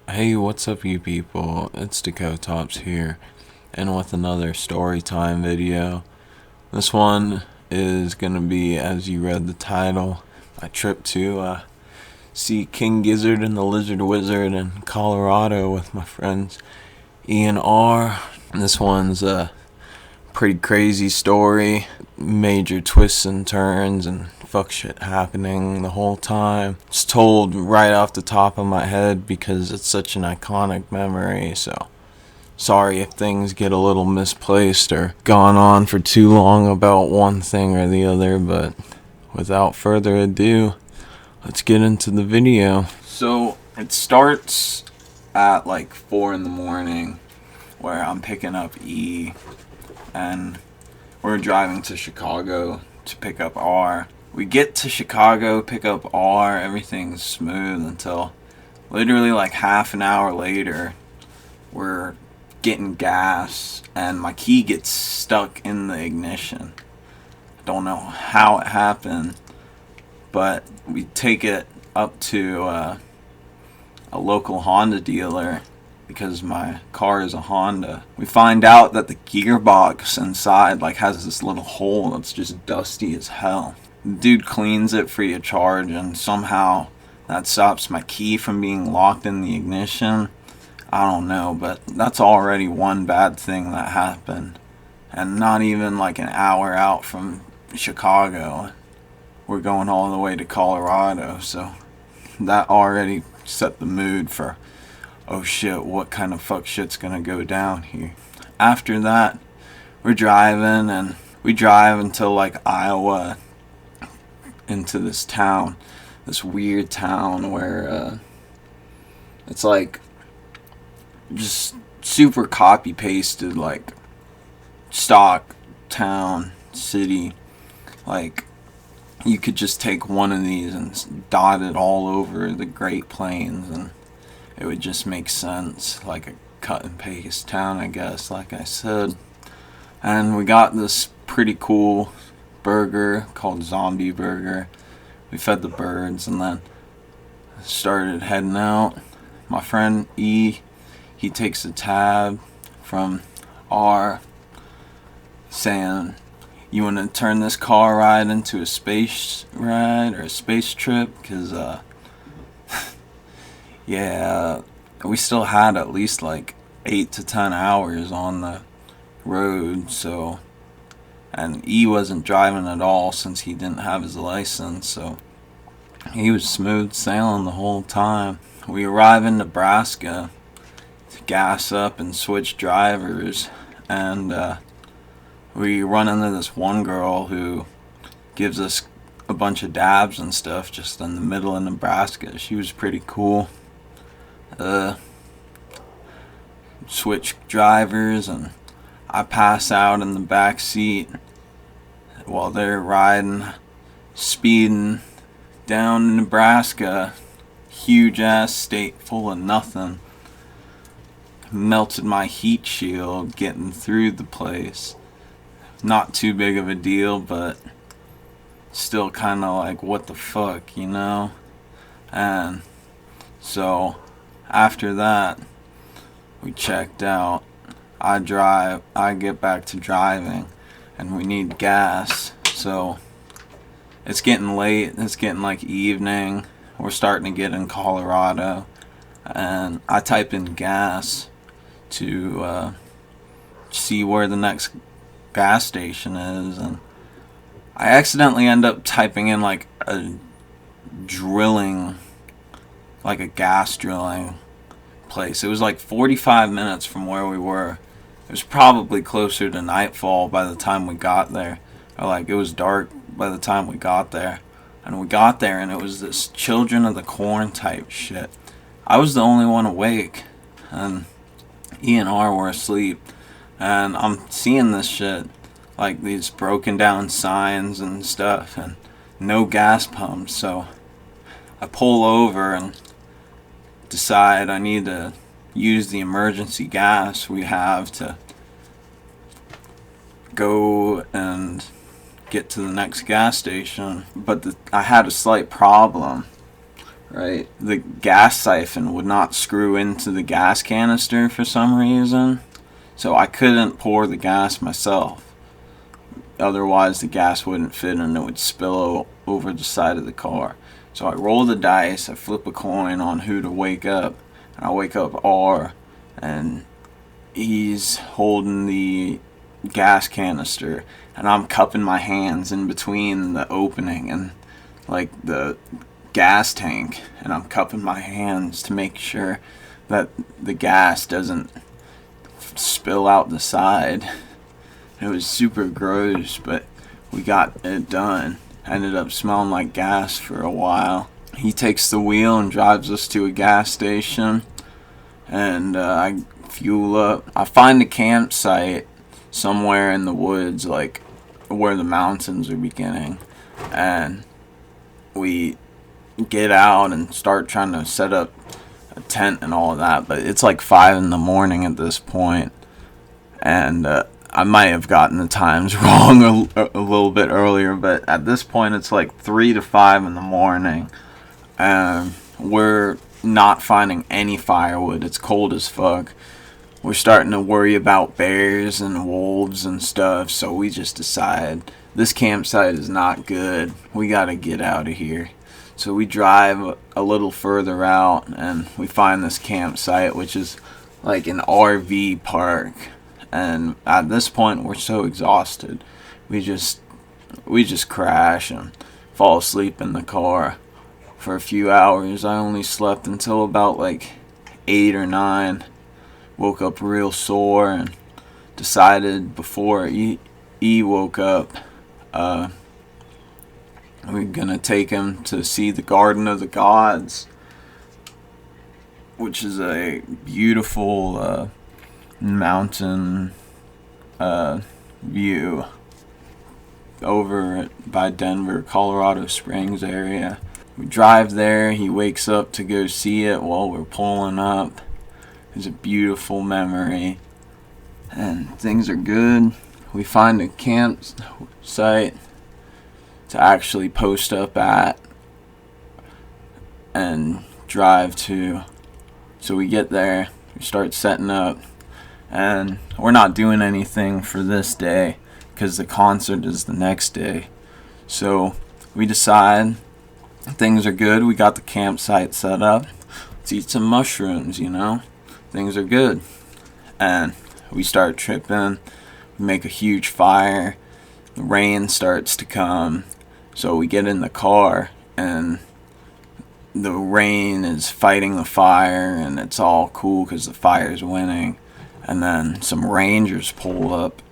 Hey, what's up, you people? It's Tops here, and with another story time video. This one is gonna be, as you read the title, my trip to see King Gizzard and the Lizard Wizard in Colorado with my friends E and R. This one's a pretty crazy story, major twists and turns and fuck shit happening the whole time. It's told right off the top of my head because it's such an iconic memory, so sorry if things get a little misplaced or gone on for too long about one thing or the other, but without further ado, let's get into the video. So it starts at like 4 in the morning where I'm picking up E, and we're driving to Chicago to pick up R. We get to Chicago, pick up R, everything's smooth until literally like half an hour later, we're getting gas and my key gets stuck in the ignition. I don't know how it happened, but we take it up to a local Honda dealer because my car is a Honda. We find out that the gearbox inside like has this little hole that's just dusty as hell. The dude cleans it free of charge, and somehow that stops my key from being locked in the ignition. I don't know, but that's already one bad thing that happened. And not even like an hour out from Chicago. We're going all the way to Colorado, so that already set the mood for, oh shit, what kind of fuck shit's gonna go down here. After that, we're driving, and we drive until like Iowa, into this town, this weird town where it's like just super copy pasted, like stock town, city. Like you could just take one of these and dot it all over the Great Plains, and it would just make sense, like a cut and paste town, I guess, like I said. And we got this pretty cool burger called Zombie Burger. We fed the birds and then started heading out. My friend E, he takes a tab from R saying, "You want to turn this car ride into a space ride or a space trip?" Because yeah, we still had at least like 8 to 10 hours on the road, so, and E wasn't driving at all since he didn't have his license, so he was smooth sailing the whole time. We arrive in Nebraska to gas up and switch drivers, and we run into this one girl who gives us a bunch of dabs and stuff just in the middle of Nebraska. She was pretty cool. Switch drivers, and I pass out in the back seat while they're riding, speeding down Nebraska. Huge ass state full of nothing. Melted my heat shield getting through the place. Not too big of a deal, but still kind of like, what the fuck, you know? And so after that, we checked out. I get back to driving, and we need gas. So it's getting late, it's getting like evening. We're starting to get in Colorado, and I type in gas to see where the next gas station is, and I accidentally end up typing in like a drilling, like a gas drilling place. It was like 45 minutes from where we were. It was probably closer to nightfall by the time we got there, or like it was dark by the time we got there. And we got there, and it was this Children of the Corn type shit. I was the only one awake, and E and R were asleep, and I'm seeing this shit, like these broken down signs and stuff, and no gas pumps. So I pull over and decide I need to use the emergency gas we have to go and get to the next gas station. But I had a slight problem. right? The gas siphon would not screw into the gas canister for some reason, so I couldn't pour the gas myself. Otherwise, the gas wouldn't fit and it would spill over the side of the car. So I roll the dice, I flip a coin on who to wake up, and I wake up R, and he's holding the gas canister, and I'm cupping my hands in between the opening and like the gas tank, and I'm cupping my hands to make sure that the gas doesn't spill out the side. It was super gross, but we got it done. Ended up smelling like gas for a while. He takes the wheel and drives us to a gas station, and I fuel up. I find a campsite somewhere in the woods, like where the mountains are beginning, and we get out and start trying to set up a tent and all of that. But it's like 5 in the morning at this point, and I might have gotten the times wrong a little bit earlier, but at this point it's like 3 to 5 in the morning, and we're not finding any firewood. It's cold as fuck. We're starting to worry about bears and wolves and stuff, so we just decide this campsite is not good. We gotta get out of here. So we drive a little further out, and we find this campsite, which is like an RV park. And at this point, we're so exhausted, we just crash and fall asleep in the car for a few hours. I only slept until about like 8 or 9. Woke up real sore and decided before E woke up, we're gonna take him to see the Garden of the Gods, which is a beautiful mountain view over by Denver, Colorado Springs area. We drive there. He wakes up to go see it while we're pulling up. It's a beautiful memory, and things are good. We find a campsite to actually post up at and drive to. So we get there, we start setting up, and we're not doing anything for this day because the concert is the next day. So we decide things are good. We got the campsite set up. Let's eat some mushrooms, Things are good. And we start tripping. We make a huge fire. The rain starts to come. So we get in the car, and the rain is fighting the fire, and it's all cool because the fire's winning. And then some rangers pull up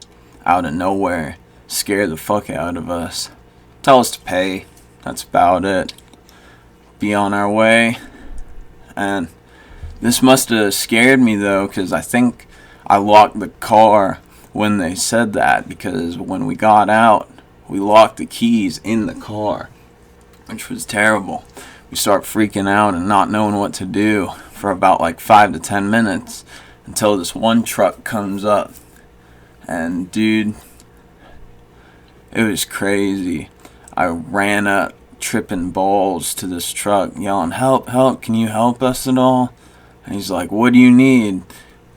out of nowhere, scare the fuck out of us, tell us to pay. That's about it. Be on our way. And this must have scared me though, because I think I locked the car when they said that, because when we got out, we locked the keys in the car, which was terrible. We start freaking out and not knowing what to do for about like 5 to 10 minutes until this one truck comes up. And dude, it was crazy. I ran up tripping balls to this truck yelling, "Help, help, can you help us at all?" And he's like, "What do you need?"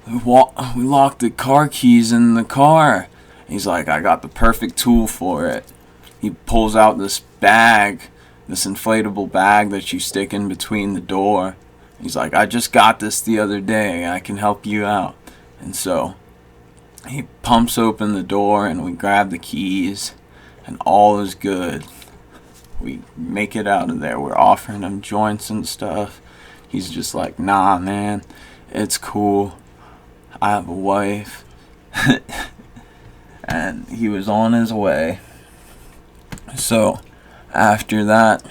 We locked the car keys in the car. He's like, "I got the perfect tool for it." He pulls out this bag, this inflatable bag that you stick in between the door. He's like, "I just got this the other day. I can help you out." And so he pumps open the door, and we grab the keys, and all is good. We make it out of there. We're offering him joints and stuff. He's just like, "Nah, man, it's cool. I have a wife." And he was on his way. So after that,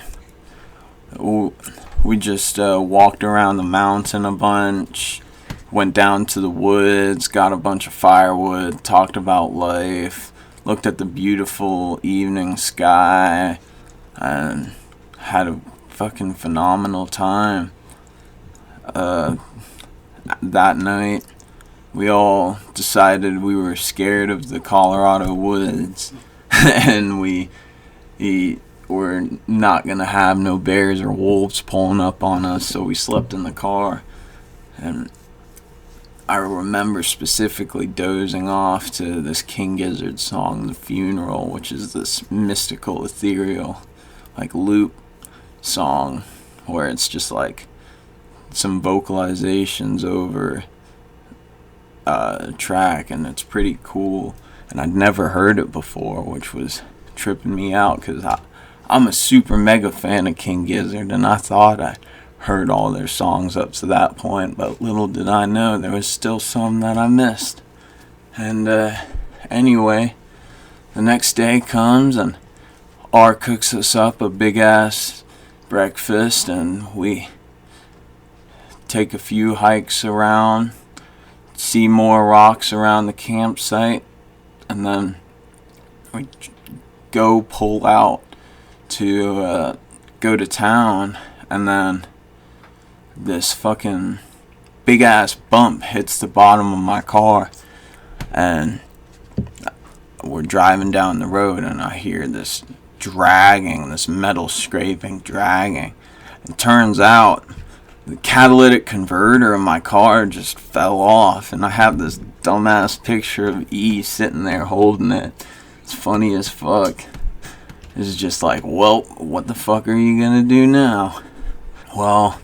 we just walked around the mountain a bunch, went down to the woods, got a bunch of firewood, talked about life, looked at the beautiful evening sky, and had a fucking phenomenal time. That night, we all decided we were scared of the Colorado woods, and we we're not gonna have no bears or wolves pulling up on us, so we slept in the car. And I remember specifically dozing off to this King Gizzard song, The Funeral, which is this mystical, ethereal, like loop song where it's just like some vocalizations over a track, and it's pretty cool. And I'd never heard it before, which was tripping me out because I'm a super mega fan of King Gizzard, and I thought I heard all their songs up to that point, but little did I know there was still some that I missed. And anyway, the next day comes and R cooks us up a big ass breakfast, and we take a few hikes around, see more rocks around the campsite, and then we go pull out to go to town. And then this fucking big ass bump hits the bottom of my car, and we're driving down the road, and I hear this dragging, this metal scraping, dragging. It turns out the catalytic converter in my car just fell off, and I have this dumbass picture of E sitting there holding it. It's funny as fuck. It's just like, well, what the fuck are you gonna do now? Well,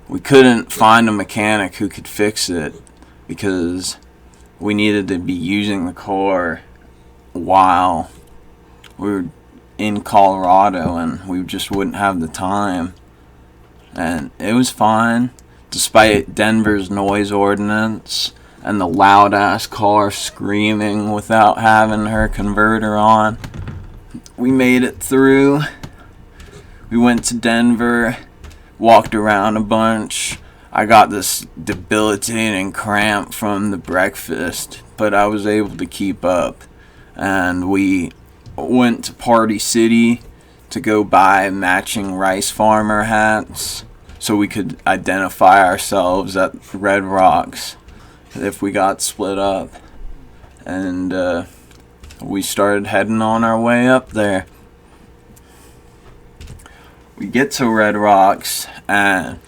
we couldn't find a mechanic who could fix it because we needed to be using the car while we were in Colorado, and we just wouldn't have the time. And it was fine, despite Denver's noise ordinance and the loud ass car screaming without having her converter on. We made it through. We went to Denver, walked around a bunch. I got this debilitating cramp from the breakfast, but I was able to keep up. And we went to Party City to go buy matching rice farmer hats so we could identify ourselves at Red Rocks if we got split up. And we started heading on our way up there. We get to Red Rocks, and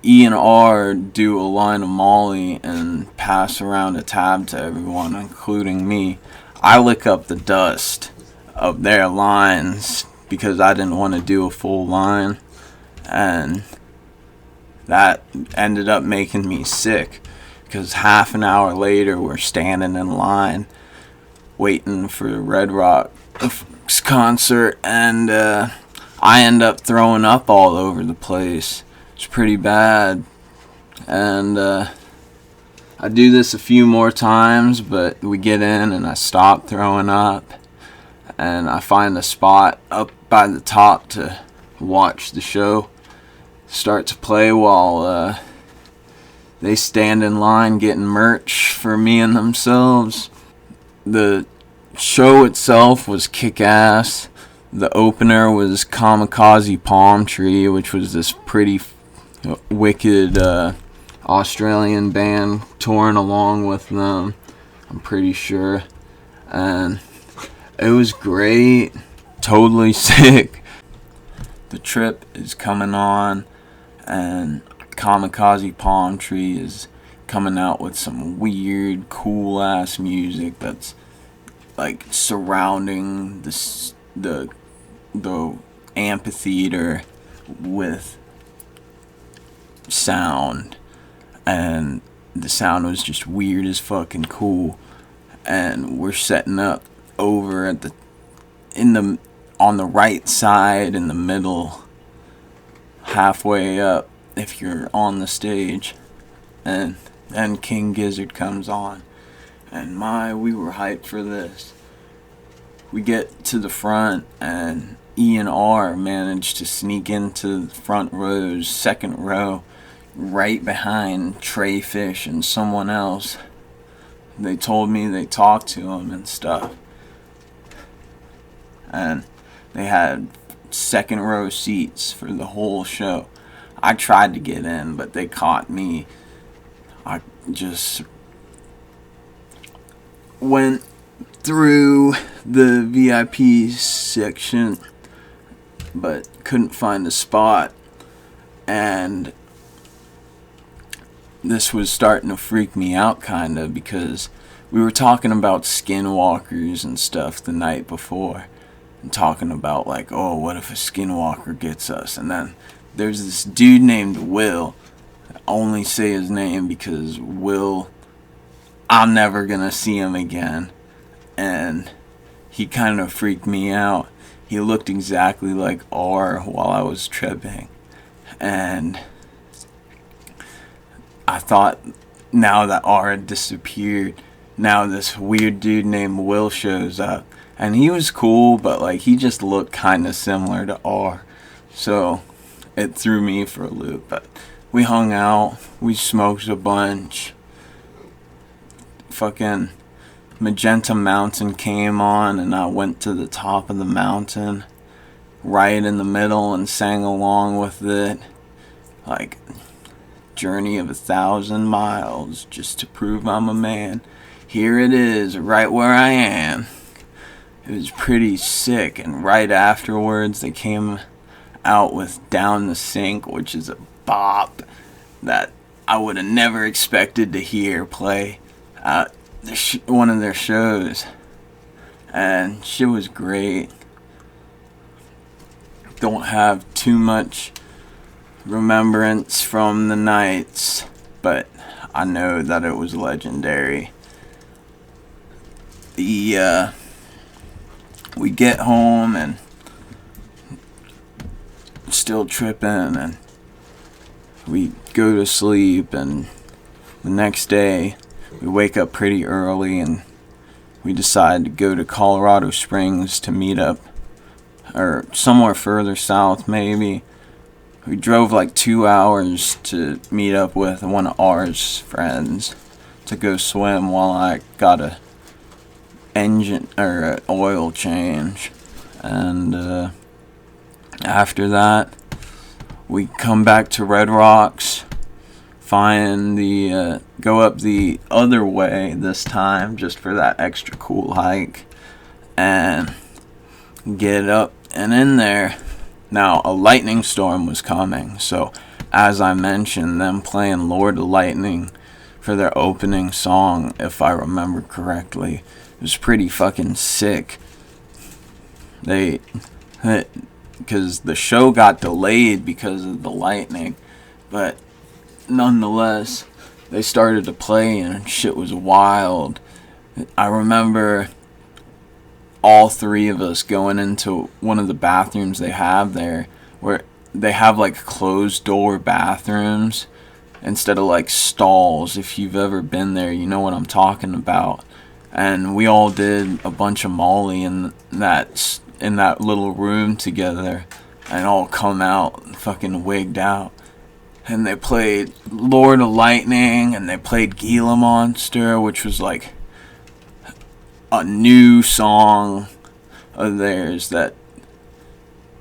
E and R do a line of Molly and pass around a tab to everyone, including me. I lick up the dust of their lines because I didn't want to do a full line, and that ended up making me sick because half an hour later we're standing in line waiting for the Red Rocks concert, and I end up throwing up all over the place. It's pretty bad. And I do this a few more times, but we get in and I stop throwing up, and I find a spot up by the top to watch the show start to play while they stand in line getting merch for me and themselves. The show itself was kick-ass. The opener was Kamikaze Palm Tree, which was this pretty wicked Australian band touring along with them, I'm pretty sure. And it was great. Totally sick. The TRiP is coming on, and Kamikaze Palm Tree is coming out with some weird, cool-ass music that's like surrounding the amphitheater with sound, and the sound was just weird as fucking cool. And we're setting up over at on the right side in the middle, halfway up if you're on the stage, and then King Gizzard comes on, and we were hyped for this. We get to the front, and E and R managed to sneak into the front rows, second row, right behind Trey Fish and someone else. They told me they talked to him and stuff, and they had second row seats for the whole show. I tried to get in, but they caught me. I just went through the VIP section but couldn't find a spot. And this was starting to freak me out kind of, because we were talking about skinwalkers and stuff the night before, and talking about like, oh, what if a skinwalker gets us? And then there's this dude named Will. I only say his name because Will, I'm never gonna see him again, and he kind of freaked me out. He looked exactly like R while I was tripping, and I thought, now that R had disappeared, now this weird dude named Will shows up. And he was cool, but like he just looked kind of similar to R. So it threw me for a loop. But we hung out, we smoked a bunch. Fucking Magenta Mountain came on, and I went to the top of the mountain, right in the middle, and sang along with it. Like, journey of 1,000 miles just to prove I'm a man. Here it is, right where I am. It was pretty sick, and right afterwards they came out with Down the Sink, which is a bop that I would have never expected to hear play at one of their shows. And shit was great. Don't have too much remembrance from the nights, but I know that it was legendary. We get home and still tripping, and we go to sleep, and the next day we wake up pretty early, and we decide to go to Colorado Springs to meet up, or somewhere further south maybe. We drove like 2 hours to meet up with one of R's friends to go swim while I got a engine or oil change. And after that, we come back to Red Rocks, find the go up the other way this time just for that extra cool hike, and get up and in there. Now, a lightning storm was coming, so as I mentioned, them playing Lord of Lightning for their opening song, if I remember correctly, it was pretty fucking sick. Because the show got delayed because of the lightning, but nonetheless, they started to play and shit was wild. I remember all three of us going into one of the bathrooms they have there, where they have like closed door bathrooms instead of like stalls. If you've ever been there, you know what I'm talking about. And we all did a bunch of Molly in that little room together, and all come out fucking wigged out. And they played Lord of Lightning, and they played Gila Monster, which was like a new song of theirs that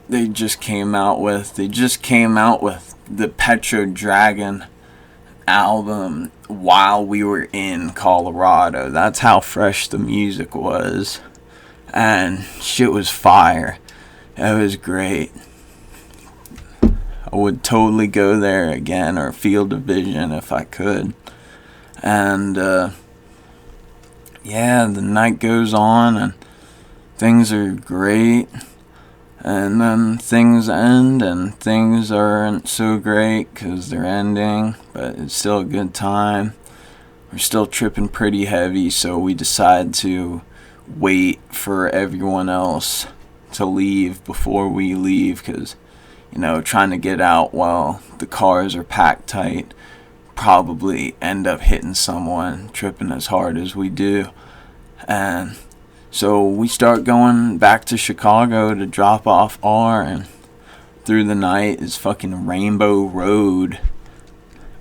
they just came out with. They just came out with the Petro Dragon album while we were in Colorado. That's how fresh the music was. And shit was fire. It was great. I would totally go there again, or Field of Vision if I could. And yeah, the night goes on and things are great, and then things end and things aren't so great because they're ending, but it's still a good time. We're still tripping pretty heavy, so we decide to wait for everyone else to leave before we leave, because, you know, trying to get out while the cars are packed tight probably end up hitting someone tripping as hard as we do. And so we start going back to Chicago to drop off R, and through the night is fucking Rainbow Road.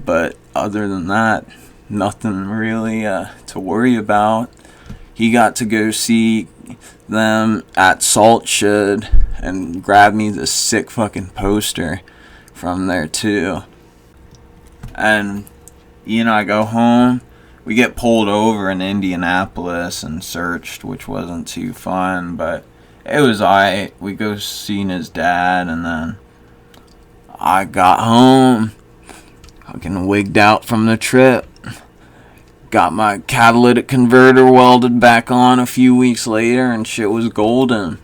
But other than that, nothing really to worry about. He got to go see them at Salt Shed and grab me this sick fucking poster from there too. And, you know, I go home. We get pulled over in Indianapolis and searched, which wasn't too fun, but it was alright. We go seeing his dad, and then I got home, fucking wigged out from the trip. Got my catalytic converter welded back on a few weeks later, and shit was golden.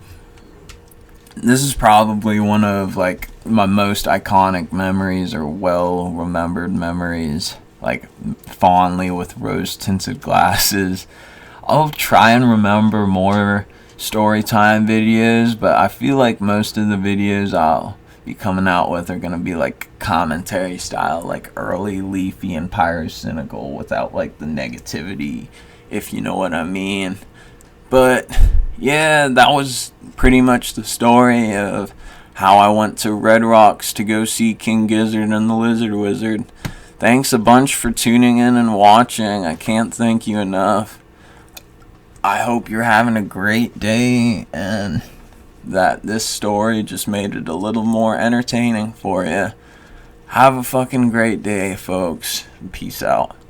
This is probably one of like my most iconic memories, or well remembered memories, like fondly with rose tinted glasses. I'll try and remember more story time videos, but I feel like most of the videos I'll be coming out with are gonna be like commentary style, like early leafy and pyrocynical, without like the negativity, if you know what I mean. But yeah, that was pretty much the story of how I went to Red Rocks to go see King Gizzard and the Lizard Wizard. Thanks a bunch for tuning in and watching. I can't thank you enough. I hope you're having a great day, and that this story just made it a little more entertaining for you. Have a fucking great day, folks. Peace out.